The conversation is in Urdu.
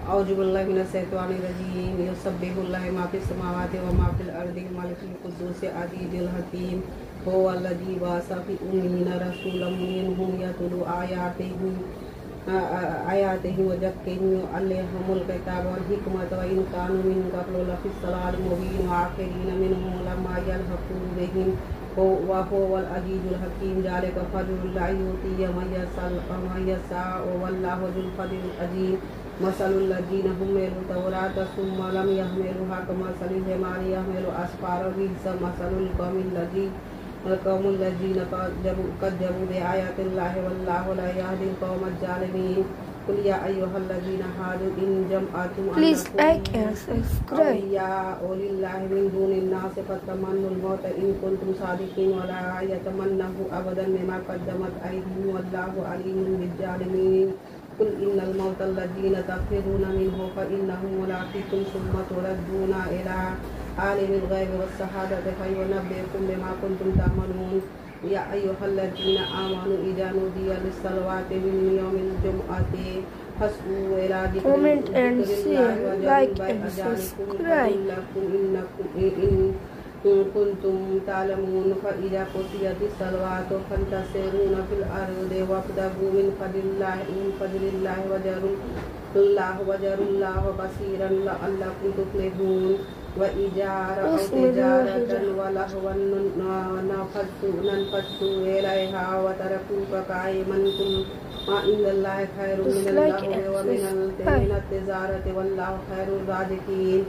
أعوذ بالله من الشيطان الرجيم يسبح الله ما في السماوات وما في الأرض الملك القدوس العزيز الحكيم هو الذي بعث في الأميين رسولا منهم يتلو آياته ويزكيهم ويعلمهم الكتاب والحكمة وإن كانوا من قبل لفي ضلال مبين وآخرين منهم لما يلحقوا بهم وهو العزيز الحكيم ذلك فضل الله يؤتيه من يشاء والله ذو الفضل العظيم مثل الذين حملوا التوراة ثم لم يحملوها كمثل الحمار يحمل أسفارا بئس مثل القوم الذين كذبوا بآيات الله والله لا يهدي القوم الظالمين قل يا أيها الذين هادوا إن جمعتم أنكم أولياء لله من دون الناس فتمنوا الموت إن كنتم صادقين ولا يتمنه أبدا بما قدمت أيديهم والله عليم بالظالمين قل إن الموت الذين تفرون منه فإنه ملاقيكم ثم تردون إلى عالم الغيب والشهادة فينبئكم بما كنتم تعملون يا أيها الذين آمنوا إذا نودي للصلاة من يوم الجمعة فاسعوا إلى ذكر الله إن كنتم تعلمون فإذا قضيت الصلاة فانتشروا في الأرض وابتغوا من فضل الله وذروا الله بصيرا لعلكم تفلحون وإذا رأوا تجارة ولهوا انفضوا إليها وتركوك قائما قل ما عند الله خير من اللهو ومن التجارة والله خير الرازقين